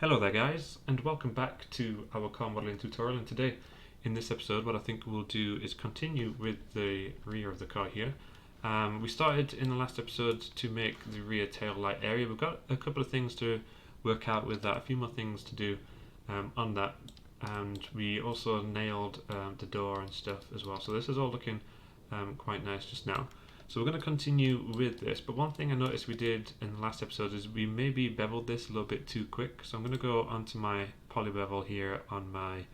Hello there guys, and welcome back to our car modeling tutorial. And today in this episode what I think we'll do is continue with the rear of the car here. We started in the last episode to make the rear tail light area. We've got a couple of things to work out with that, a few more things to do on that, and we also nailed the door and stuff as well. So this is all looking quite nice just now. So we're going to continue with this, but one thing I noticed we did in the last episode is we maybe beveled this a little bit too quick. So I'm going to go onto my poly bevel here on my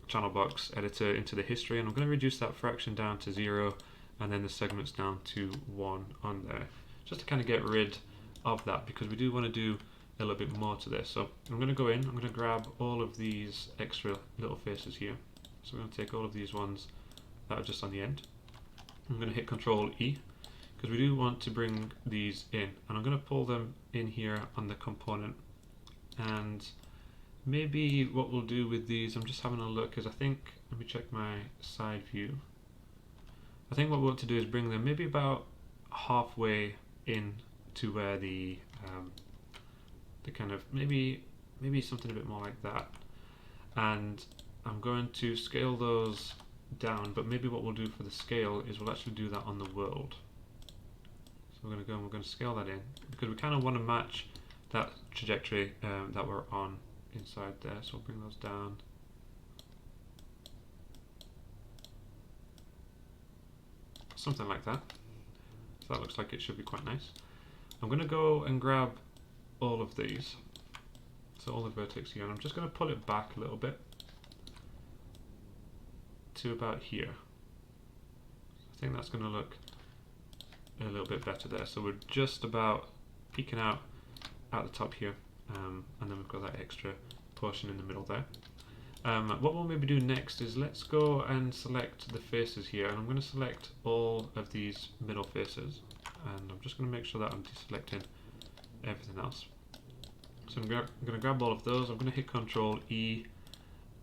channel box editor into the history, and I'm going to reduce that fraction down to 0 and then the segments down to 1 on there, just to kind of get rid of that, because we do want to do a little bit more to this. So I'm going to go in, I'm going to grab all of these extra little faces here. So we're going to take all of these ones that are just on the end. I'm going to hit Control E because we do want to bring these in, and I'm going to pull them in here on the component. And maybe what we'll do with these, I'm just having a look, is I think, let me check my side view. I think what we want to do is bring them maybe about halfway in to where the kind of maybe something a bit more like that. And I'm going to scale those down, but maybe what we'll do for the scale is we'll actually do that on the world. So we're going to go and we're going to scale that in because we kind of want to match that trajectory that we're on inside there. So we'll bring those down. Something like that. So that looks like it should be quite nice. I'm going to go and grab all of these. So all the vertex here, and I'm just going to pull it back a little bit to about here. I think that's going to look a little bit better there. So we're just about peeking out at the top here, and then we've got that extra portion in the middle there. What we'll maybe do next is let's go and select the faces here, and I'm going to select all of these middle faces, and I'm just going to make sure that I'm deselecting everything else. So I'm going to grab all of those, I'm going to hit Control E,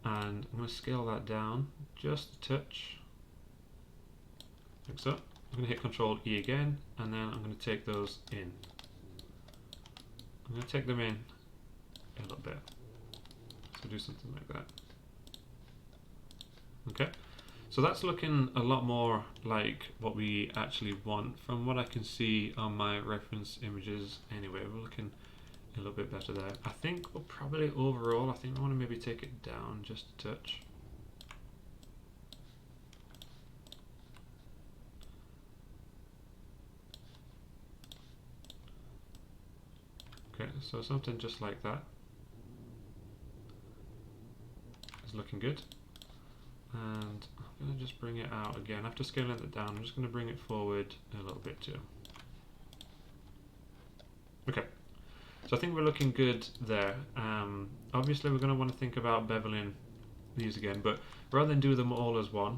and I'm going to scale that down just a touch, like so. I'm going to hit Control E again, and then I'm going to take those in. I'm going to take them in a little bit. So do something like that. Okay, so that's looking a lot more like what we actually want from what I can see on my reference images. Anyway, we're looking a little bit better there. I think we'll probably overall, I think I want to maybe take it down just a touch. Okay, so something just like that is looking good. And I'm going to just bring it out again. After scaling it down, I'm just going to bring it forward a little bit too. Okay. So I think we're looking good there. Obviously we're going to want to think about beveling these again, but rather than do them all as one,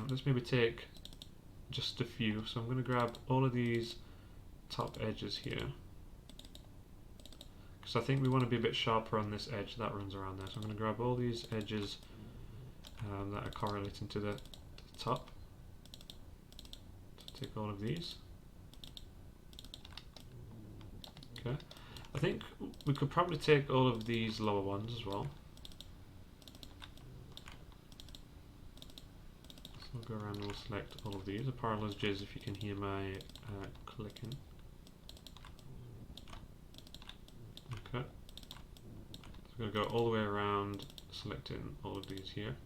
let's maybe take just a few. So I'm going to grab all of these top edges here, because I think we want to be a bit sharper on this edge that runs around there. So I'm going to grab all these edges that are correlating to the top. So take all of these. Okay, I think we could probably take all of these lower ones as well. So we'll go around and we'll select all of these. A parallel jizz if you can hear my clicking. Okay, so we're going to go all the way around, selecting all of these here.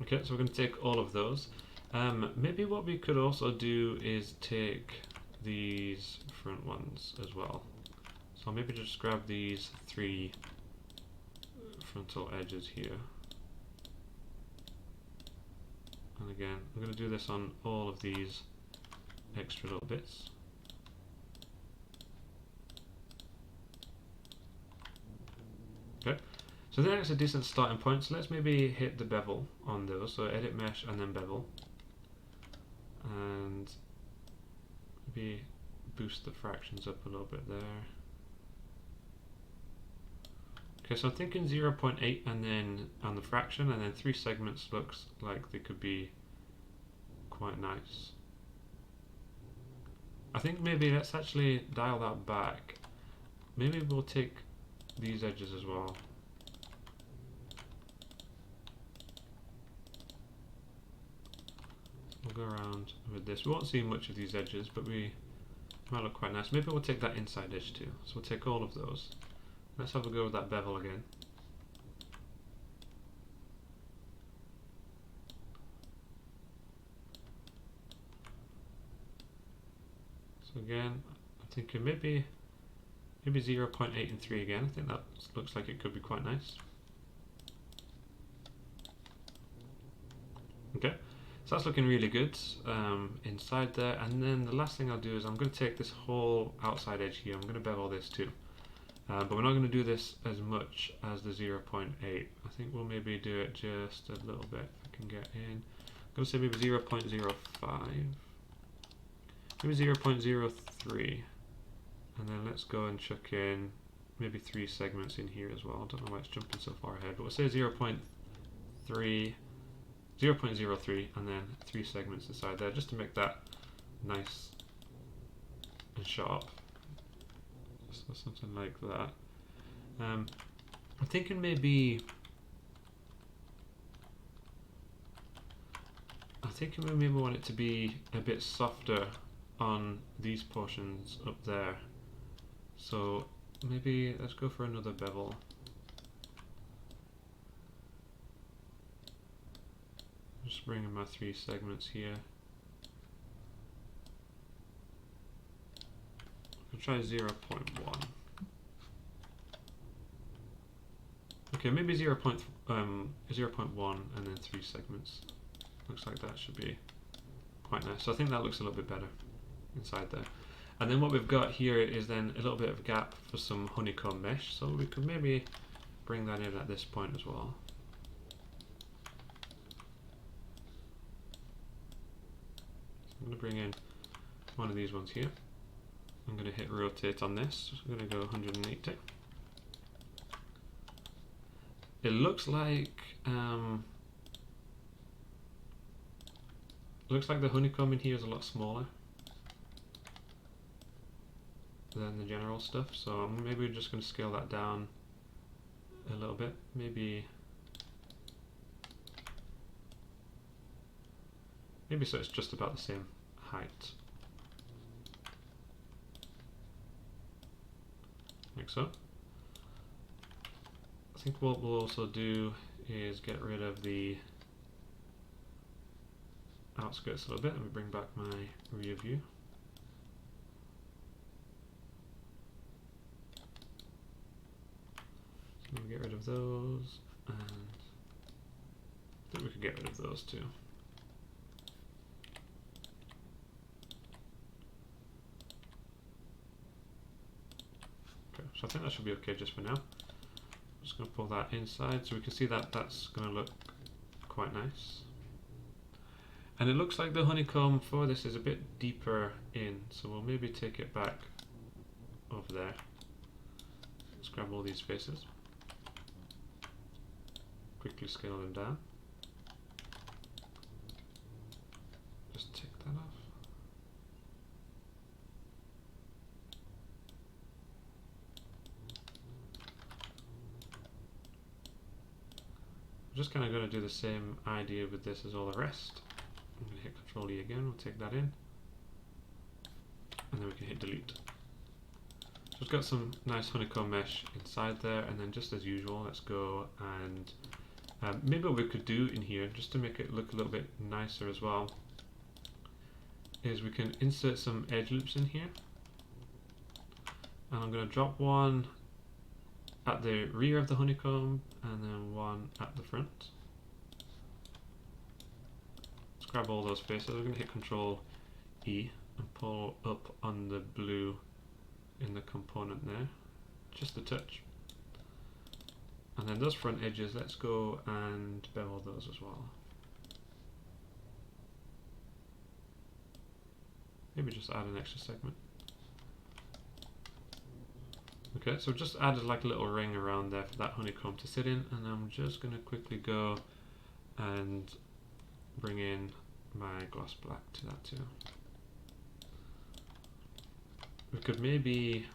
Okay, so we're going to take all of those. Maybe what we could also do is take these front ones as well. So I'll maybe just grab these 3 frontal edges here. And again, I'm going to do this on all of these extra little bits. Okay. So I think that's a decent starting point, so let's maybe hit the bevel on those, so edit mesh and then bevel, and maybe boost the fractions up a little bit there. Okay, so I'm thinking 0.8 and then on the fraction, and then 3 segments looks like they could be quite nice. I think maybe let's actually dial that back. Maybe we'll take these edges as well. We'll go around with this. We won't see much of these edges, but we might look quite nice. Maybe we'll take that inside edge too. So we'll take all of those. Let's have a go with that bevel again. So again, I'm thinking maybe 0.8 and 3 again. I think that looks like it could be quite nice. Okay, so that's looking really good inside there. And then the last thing I'll do is I'm going to take this whole outside edge here. I'm going to bevel this too. But we're not going to do this as much as the 0.8. I think we'll maybe do it just a little bit. If I can get in. I'm going to say maybe 0.05. Maybe 0.03. And then let's go and chuck in maybe 3 segments in here as well. I don't know why it's jumping so far ahead, but we'll say 0.03, and then 3 segments inside there, just to make that nice and sharp. So something like that. I'm thinking maybe we maybe want it to be a bit softer on these portions up there. So maybe let's go for another bevel. Just bring in my 3 segments here. I'll try 0.1. Okay, maybe 0.1 and then 3 segments. Looks like that should be quite nice. So I think that looks a little bit better inside there. And then what we've got here is then a little bit of a gap for some honeycomb mesh. So we could maybe bring that in at this point as well. I'm going to bring in one of these ones here. I'm going to hit rotate on this. I'm going to go 180. It looks like the honeycomb in here is a lot smaller than the general stuff, so maybe we're just going to scale that down a little bit. Maybe so it's just about the same height, like so. I think what we'll also do is get rid of the outskirts a little bit. Let me bring back my rear view. So we'll get rid of those, and I think we could get rid of those too. Okay, so I think that should be okay just for now. I'm just going to pull that inside so we can see that that's going to look quite nice. And it looks like the honeycomb for this is a bit deeper in, so we'll maybe take it back over there. Let's grab all these faces. Quickly scale them down. Just take that off. I'm just kind of going to do the same idea with this as all the rest. I'm going to hit Control E again, we'll take that in, and then we can hit delete. So it's got some nice honeycomb mesh inside there, and then just as usual, let's go and maybe what we could do in here, just to make it look a little bit nicer as well, is we can insert some edge loops in here. And I'm going to drop one at the rear of the honeycomb, and then one at the front. Let's grab all those faces. We're going to hit Control E and pull up on the blue in the component there, just a touch. And then those front edges, let's go and bevel those as well. Maybe just add an extra segment. Okay, so just added like a little ring around there for that honeycomb to sit in, and I'm just going to quickly go and bring in my gloss black to that too. We could maybe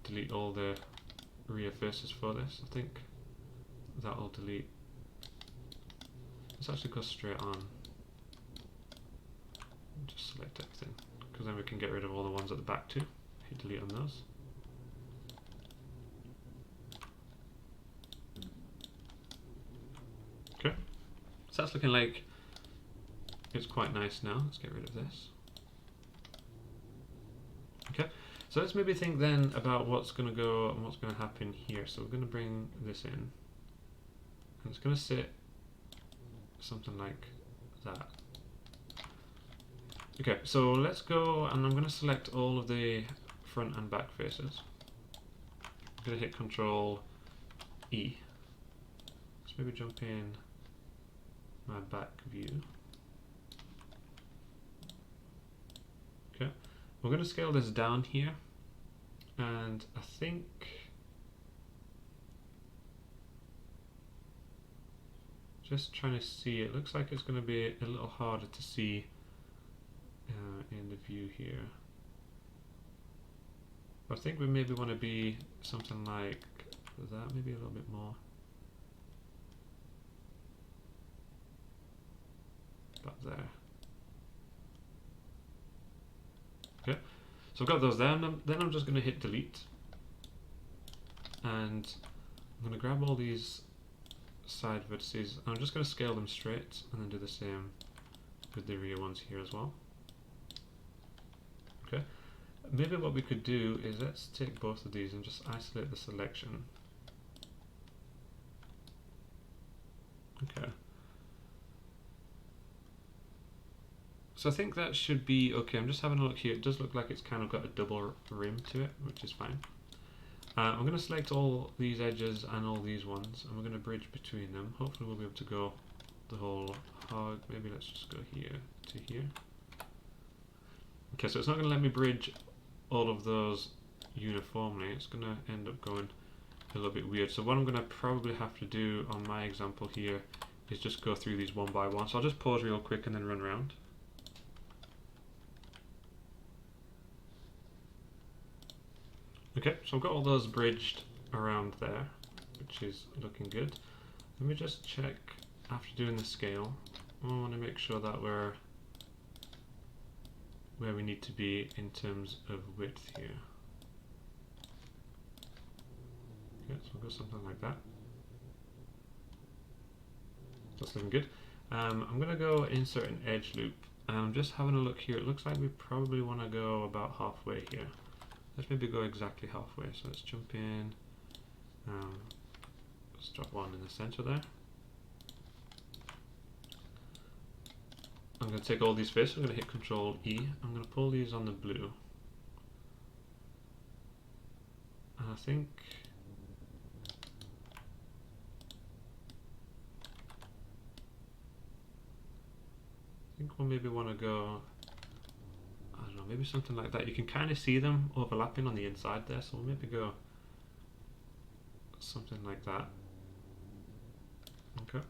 delete all the rear faces for this. I think that'll delete. Let's actually go straight on. Just select everything, because then we can get rid of all the ones at the back too. Hit delete on those. Okay, so that's looking like it's quite nice now. Let's get rid of this. Okay, so let's maybe think then about what's going to go and what's going to happen here. So we're going to bring this in, and it's going to sit something like that. Okay, so let's go, and I'm going to select all of the front and back faces. I'm going to hit Control E. Let's maybe jump in my back view. Okay, we're going to scale this down here, and I think just trying to see, it looks like it's going to be a little harder to see in the view here. I think we maybe want to be something like that, maybe a little bit more. About there. Okay, so I've got those there, and then I'm just going to hit delete. And I'm going to grab all these side vertices, and I'm just going to scale them straight, and then do the same with the rear ones here as well. Okay, maybe what we could do is let's take both of these and just isolate the selection. Okay, so I think that should be okay. I'm just having a look here. It does look like it's kind of got a double rim to it, which is fine. I'm going to select all these edges and all these ones, and we're going to bridge between them. Hopefully we'll be able to go the whole hog. Maybe let's just go here to here. Okay, so it's not going to let me bridge all of those uniformly. It's going to end up going a little bit weird. So what I'm going to probably have to do on my example here is just go through these one by one. So I'll just pause real quick and then run around. Okay, so I've got all those bridged around there, which is looking good. Let me just check after doing the scale. I want to make sure that we're where we need to be in terms of width here. Okay, so we'll go something like that. That's looking good. I'm going to go insert an edge loop, and I'm just having a look here. It looks like we probably want to go about halfway here. Let's maybe go exactly halfway. So let's jump in. Let's drop one in the center there. I'm going to take all these faces. I'm going to hit Control E. I'm going to pull these on the blue. And I think we'll maybe want to go, I don't know, maybe something like that. You can kind of see them overlapping on the inside there, so we'll maybe go something like that. Okay.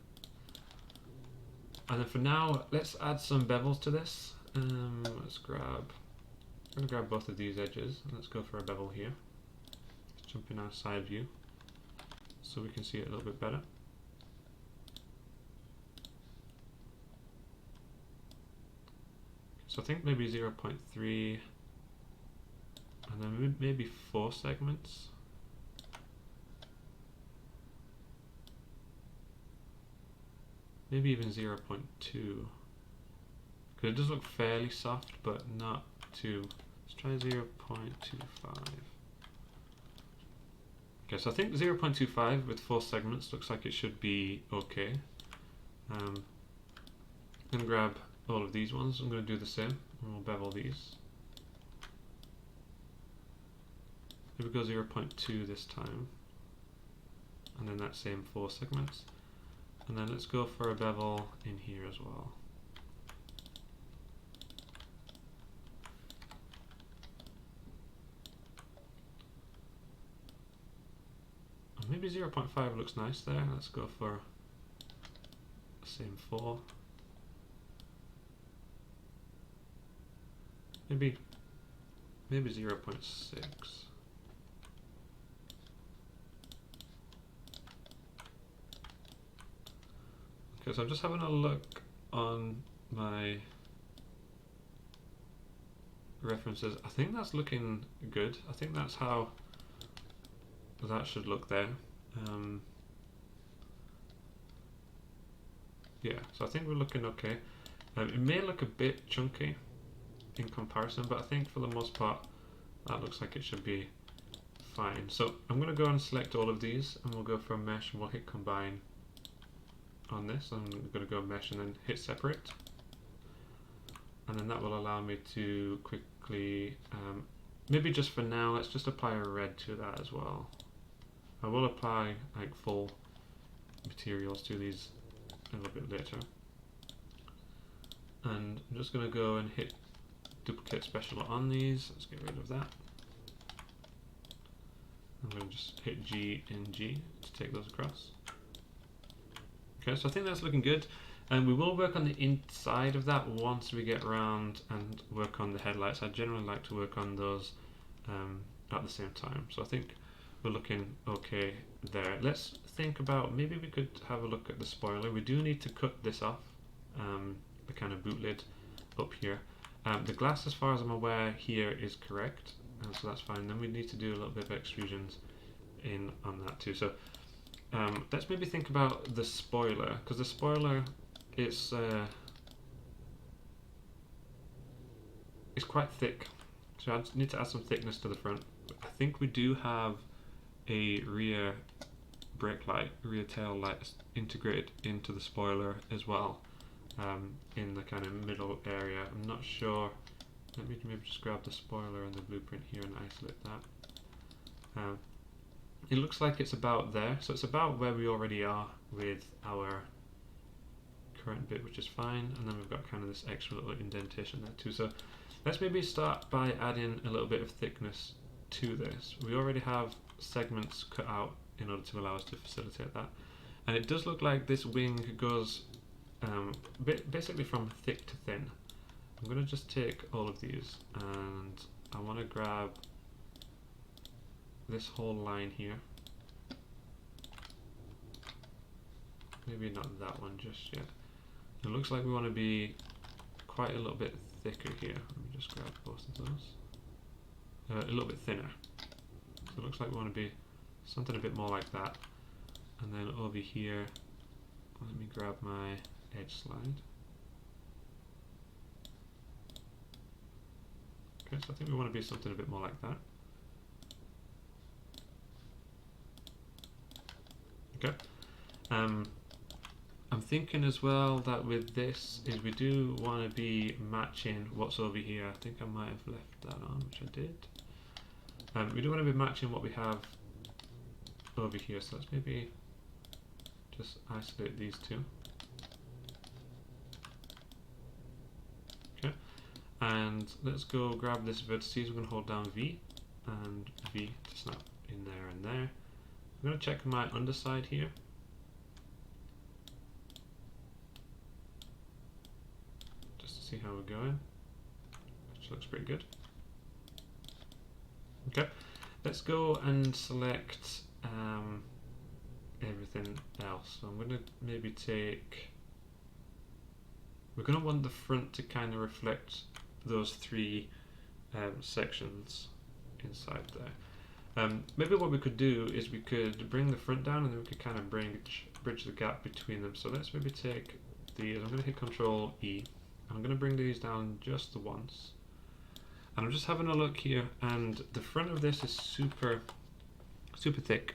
And then for now, let's add some bevels to this. I'm going to grab both of these edges, and let's go for a bevel here. Let's jump in our side view so we can see it a little bit better. So I think maybe 0.3, and then maybe 4 segments. Maybe even 0.2, because it does look fairly soft, but not too. Let's try 0.25. Okay, so I think 0.25 with 4 segments looks like it should be okay. I'm going to grab all of these ones. I'm going to do the same, and we'll bevel these. Maybe go 0.2 this time, and then that same 4 segments. And then let's go for a bevel in here as well. And maybe 0.5 looks nice there. Let's go for same 4. Maybe 0.6. Okay, so I'm just having a look on my references. I think that's looking good. I think that's how that should look there. Yeah, so I think we're looking okay. It may look a bit chunky in comparison, but I think for the most part that looks like it should be fine. So I'm going to go and select all of these, and we'll go for a mesh, and we'll hit combine on this. I'm going to go mesh and then hit separate, and then that will allow me to quickly, maybe just for now, let's just apply a red to that as well. I will apply like full materials to these a little bit later, and I'm just going to go and hit duplicate special on these. Let's get rid of that. I'm going to just hit G and G to take those across. Okay, so I think that's looking good, and we will work on the inside of that once we get around and work on the headlights. I generally like to work on those at the same time, so I think we're looking okay there. Let's think about, maybe we could have a look at the spoiler. We do need to cut this off, the kind of boot lid up here. The glass, as far as I'm aware, here is correct, so that's fine. Then we need to do a little bit of extrusions in on that too. So let's maybe think about the spoiler, because the spoiler it's quite thick, so I need to add some thickness to the front. I think we do have a rear brake light, rear tail light integrated into the spoiler as well, in the kind of middle area. I'm not sure. Let me maybe just grab the spoiler and the blueprint here and isolate that. It looks like it's about there, so it's about where we already are with our current bit, which is fine, and then we've got kind of this extra little indentation there too. So let's maybe start by adding a little bit of thickness to this. We already have segments cut out in order to allow us to facilitate that, and it does look like this wing goes basically from thick to thin. I'm going to just take all of these, and I want to grab this whole line here. Maybe not that one just yet. It looks like we want to be quite a little bit thicker here. Let me just grab both of those. A little bit thinner. So it looks like we want to be something a bit more like that. And then over here, let me grab my edge slide. Okay, so I think we want to be something a bit more like that. Okay. I'm thinking as well that with this is we do want to be matching what's over here. I think I might have left that on, which I did. We do want to be matching what we have over here, so let's maybe just isolate these two. Okay, and let's go grab this vertices. We're going to hold down V and V to snap in there and there. I'm going to check my underside here. Just to see how we're going. Which looks pretty good. Okay, let's go and select everything else. So I'm going to maybe take, we're going to want the front to kind of reflect those three sections inside there. Maybe what we could do is we could bring the front down, and then we could kind of bridge the gap between them. So let's maybe take these. I'm going to hit Control E, and I'm going to bring these down just the once. And I'm just having a look here, and the front of this is super thick.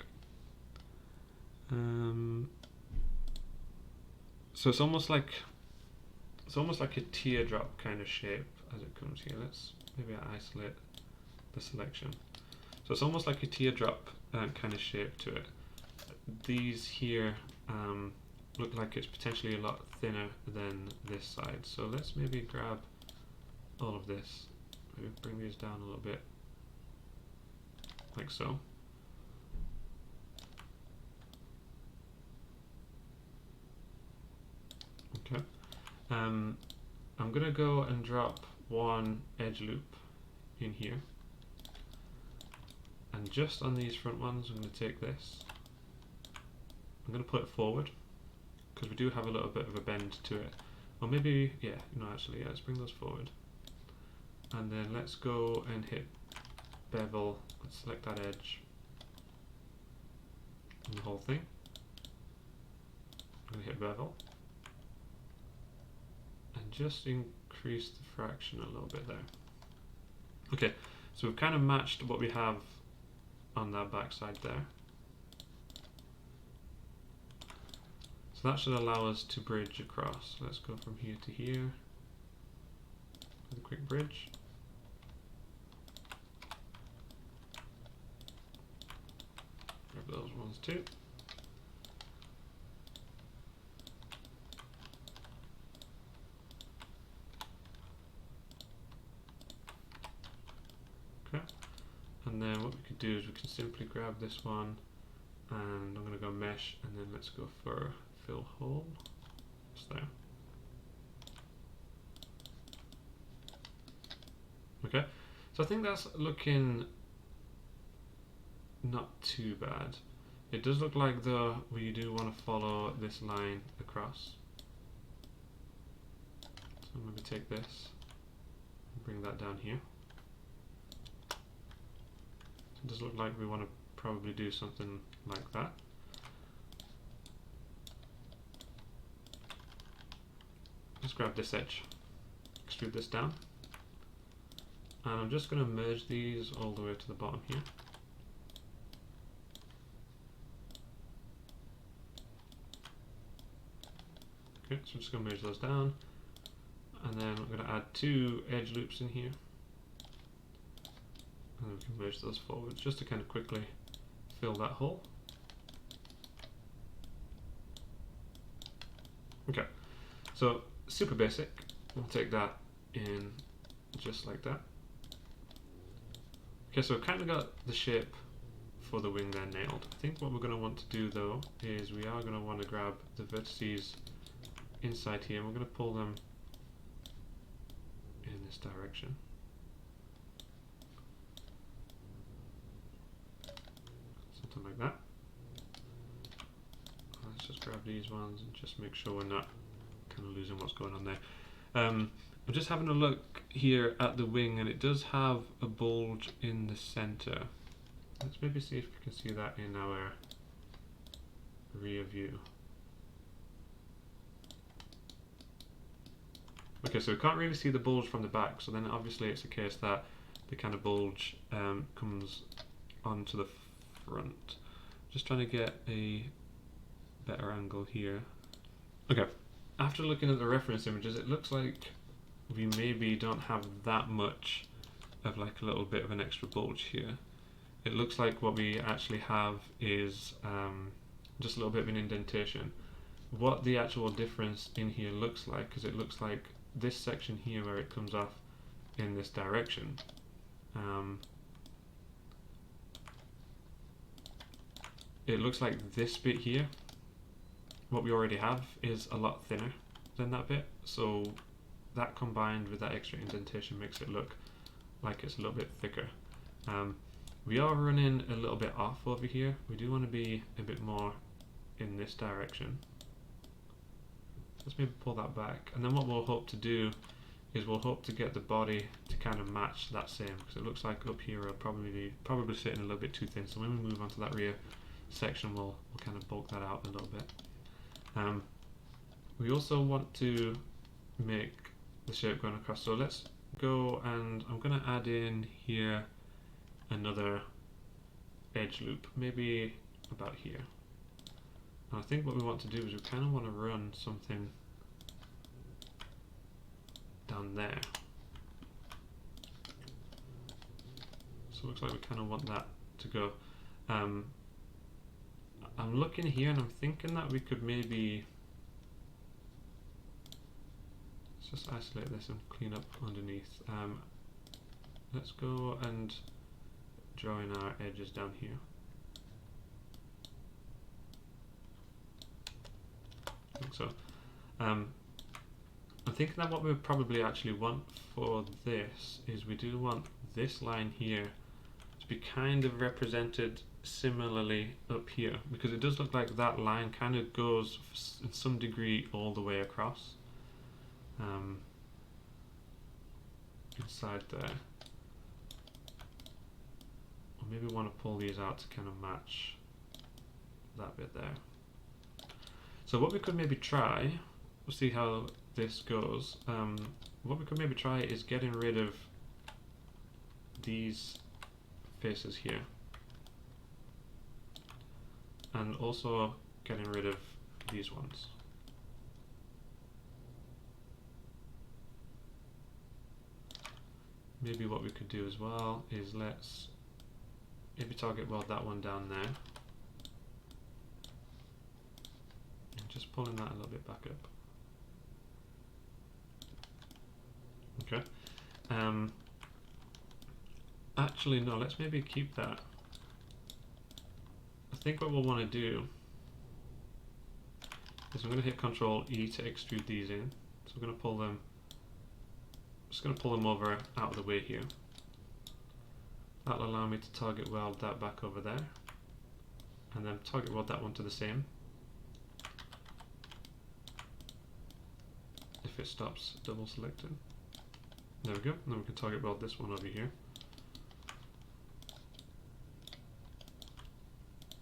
So it's almost like a teardrop kind of shape as it comes here. Let's maybe isolate the selection. So it's almost like a teardrop kind of shape to it. These here look like it's potentially a lot thinner than this side. So let's maybe grab all of this, maybe bring these down a little bit, like so. I'm going to go and drop one edge loop in here, and just on these front ones I'm going to take this, I'm going to put it forward because we do have a little bit of a bend to it, or maybe, yeah, no, actually, yeah, let's bring those forward, and then let's go and hit bevel, let's select that edge and the whole thing. I'm going to hit bevel and just increase the fraction a little bit there. Okay, so we've kind of matched what we have on that back side there. So that should allow us to bridge across. Let's go from here to here with a quick bridge. Grab those ones too. Okay, and then what we could do is we can simply grab this one, and I'm going to go mesh, and then let's go for fill hole, just there. Okay, so I think that's looking not too bad. It does look like though we do want to follow this line across. So I'm going to take this and bring that down here. So it does look like we want to probably do something like that. Let's grab this edge, extrude this down, and I'm just going to merge these all the way to the bottom here. Okay, so I'm just going to merge those down, and then I'm going to add 2 edge loops in here, and then we can merge those forward just to kind of quickly fill that hole. Okay, so super basic. We'll take that in just like that. Okay, so we've kind of got the shape for the wing there nailed. I think what we're going to want to do though is we are going to want to grab the vertices inside here, and we're going to pull them in this direction. Something like that. Let's just grab these ones and just make sure we're not kind of losing what's going on there. I'm just having a look here at the wing, and it does have a bulge in the center. Let's maybe see if we can see that in our rear view. Okay, so we can't really see the bulge from the back, so then obviously it's a case that the kind of bulge comes onto the front. Just trying to get a better angle here. Okay, after looking at the reference images, it looks like we maybe don't have that much of like a little bit of an extra bulge here. It looks like what we actually have is just a little bit of an indentation. What the actual difference in here looks like is it looks like this section here where it comes off in this direction. It looks like this bit here, what we already have, is a lot thinner than that bit, so that combined with that extra indentation makes it look like it's a little bit thicker. We are running a little bit off over here. We do want to be a bit more in this direction. Let's maybe pull that back, and then what we'll hope to do is we'll hope to get the body to kind of match that same, because it looks like up here we're probably sitting a little bit too thin, so when we move on to that rear section we'll kind of bulk that out a little bit. We also want to make the shape going across, so let's go, and I'm going to add in here another edge loop, maybe about here. And I think what we want to do is we kind of want to run something down there. So it looks like we kind of want that to go. I'm looking here and I'm thinking that we could maybe, let's just isolate this and clean up underneath. Let's go and draw in our edges down here. I think so. thinking that what we probably actually want for this is we do want this line here to be kind of represented similarly up here, because it does look like that line kind of goes in some degree all the way across inside there. Or maybe we want to pull these out to kind of match that bit there. So what we could maybe try, we'll see how this goes. What we could maybe try is getting rid of these faces here, and also getting rid of these ones. Maybe what we could do as well is let's maybe target weld that one down there, and just pulling that a little bit back up. Okay. Actually, no, let's maybe keep that. I think what we'll want to do is I'm going to hit Control E to extrude these in. So we're going to pull them, just going to pull them over out of the way here. That'll allow me to target weld that back over there, and then target weld that one to the same. If it stops double selecting. There we go, and then we can target weld this one over here.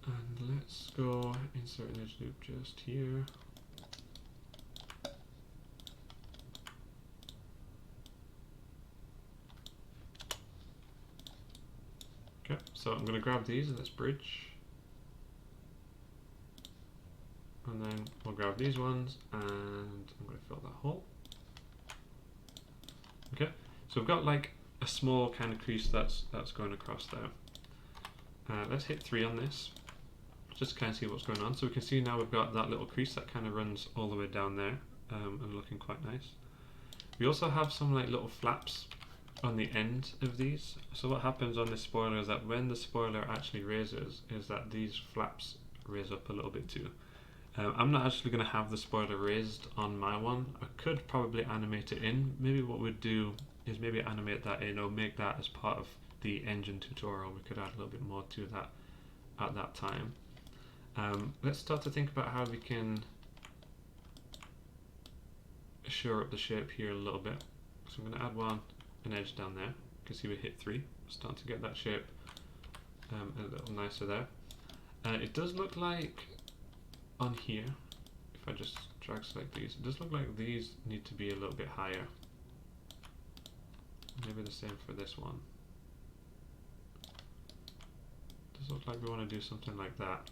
And let's go insert an edge loop just here. Okay, so I'm going to grab these in this bridge, and then we'll grab these ones, and I'm going to fill that hole. Okay, so we've got like a small kind of crease that's going across there. Let's hit 3 on this, just to kind of see what's going on. So we can see now we've got that little crease that kind of runs all the way down there, and looking quite nice. We also have some like little flaps on the end of these. So what happens on this spoiler is that when the spoiler actually raises, is that these flaps raise up a little bit too. I'm not actually going to have the spoiler raised on my one. I could probably animate it in. Maybe what we'd do is maybe animate that in, or make that as part of the engine tutorial. We could add a little bit more to that at that time. Let's start to think about how we can shore up the shape here a little bit. So I'm going to add an edge down there. You can see we hit 3. Starting to get that shape a little nicer there. It does look like on here, if I just drag select these, it does look like these need to be a little bit higher. Maybe the same for this one. It does look like we want to do something like that.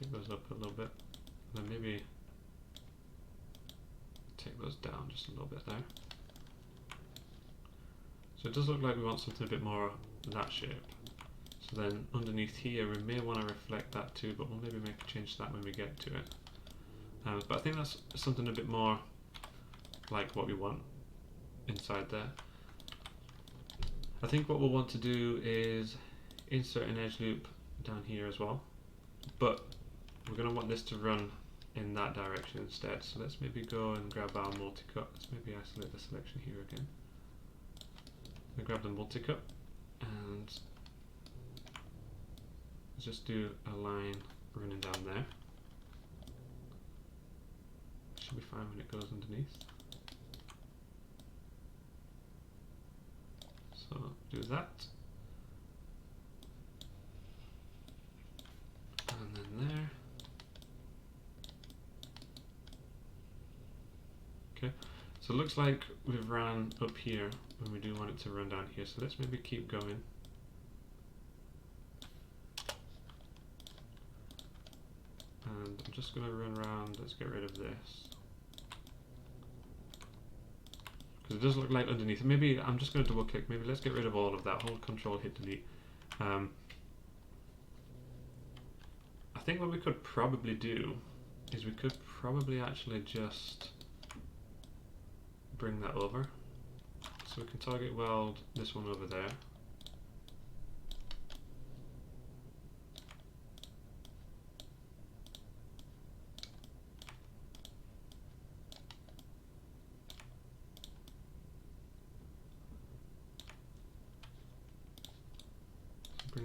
Take those up a little bit, and then maybe take those down just a little bit there. So it does look like we want something a bit more that shape. So then underneath here we may want to reflect that too, but we'll maybe make a change to that when we get to it. But I think that's something a bit more like what we want inside there. I think what we'll want to do is insert an edge loop down here as well, but we're going to want this to run in that direction instead. So let's maybe go and grab our multi-cut. Let's maybe isolate the selection here again. We grab the multi-cut and just do a line running down there. Should be fine when it goes underneath. So do that. And then there. Okay, so it looks like we've ran up here when we do want it to run down here, so let's maybe keep going. And I'm just going to run around, let's get rid of this. Because it does look like underneath, maybe I'm just going to double click, maybe let's get rid of all of that, hold Control, hit delete. I think what we could probably do is we could probably actually just bring that over. So we can target weld this one over there.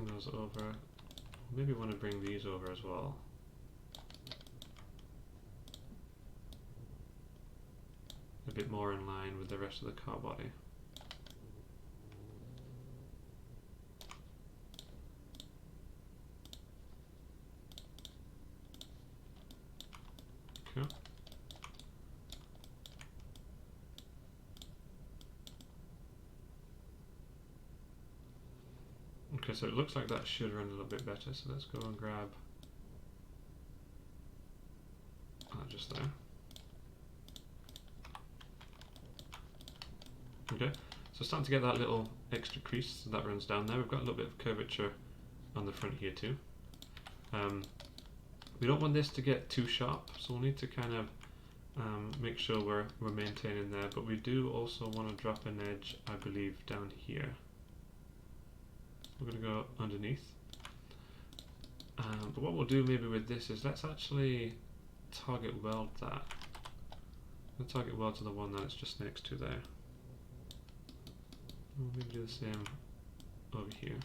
bring those over. Maybe want to bring these over as well. A bit more in line with the rest of the car body. Okay. Okay, so it looks like that should run a little bit better, so let's go and grab that just there. Okay, so starting to get that little extra crease that runs down there. We've got a little bit of curvature on the front here too. We don't want this to get too sharp, so we'll need to kind of make sure we're maintaining there, but we do also want to drop an edge, I believe, down here. We're going to go underneath. But what we'll do maybe with this is let's actually target weld that. Let's target weld to the one that's just next to there. We'll maybe do the same over here.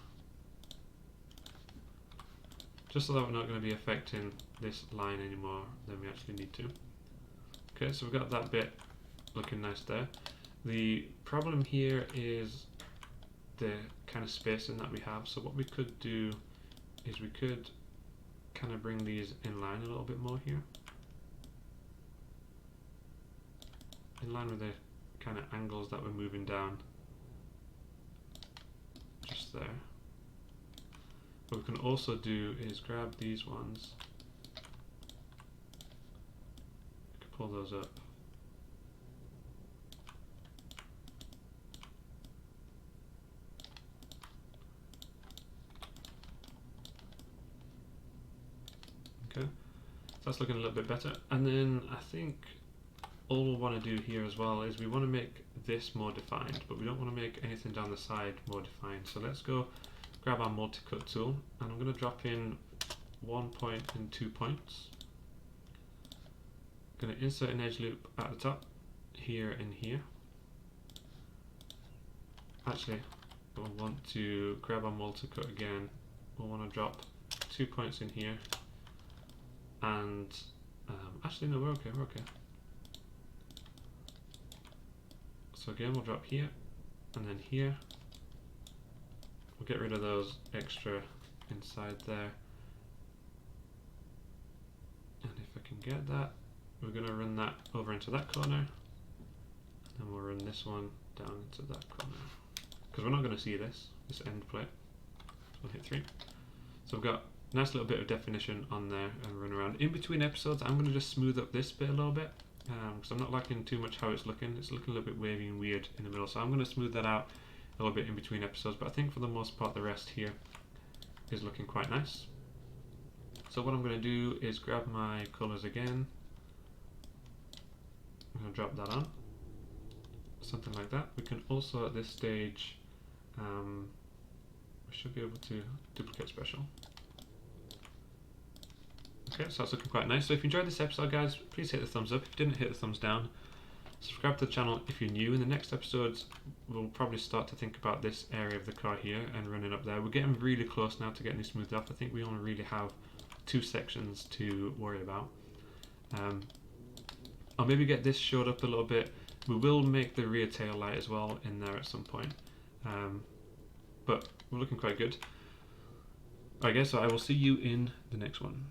Just so that we're not going to be affecting this line anymore than we actually need to. Okay, so we've got that bit looking nice there. The problem here is the kind of spacing that we have. So what we could do is we could kind of bring these in line a little bit more here. In line with the kind of angles that we're moving down. Just there. What we can also do is grab these ones. We can pull those up. Okay, so that's looking a little bit better. And then I think all we'll want to do here as well is we want to make this more defined, but we don't want to make anything down the side more defined. So let's go grab our multi-cut tool, and I'm going to drop in 1 point and 2 points. I'm going to insert an edge loop at the top, here and here. Actually, we'll want to grab our multi-cut again. We'll want to drop 2 points in here, and actually no, we're okay, we're okay. So again, we'll drop here, and then here. We'll get rid of those extra inside there. And if I can get that, we're going to run that over into that corner. And then we'll run this one down into that corner. Because we're not going to see this end plate. So we'll hit 3. So we've got a nice little bit of definition on there and run around. In between episodes, I'm going to just smooth up this bit a little bit. Because I'm not liking too much how it's looking. It's looking a little bit wavy and weird in the middle. So I'm going to smooth that out a little bit in between episodes, but I think for the most part the rest here is looking quite nice. So what I'm going to do is grab my colours again. I'm going to drop that on, something like that. We can also at this stage, we should be able to duplicate special. Okay, so that's looking quite nice. So if you enjoyed this episode, guys, please hit the thumbs up. If you didn't, hit the thumbs down. Subscribe to the channel if you're new. In the next episodes, we'll probably start to think about this area of the car here and running up there. We're getting really close now to getting this smoothed off. I think we only really have 2 sections to worry about. I'll maybe get this showed up a little bit. We will make the rear tail light as well in there at some point. But we're looking quite good. I guess so I will see you in the next one.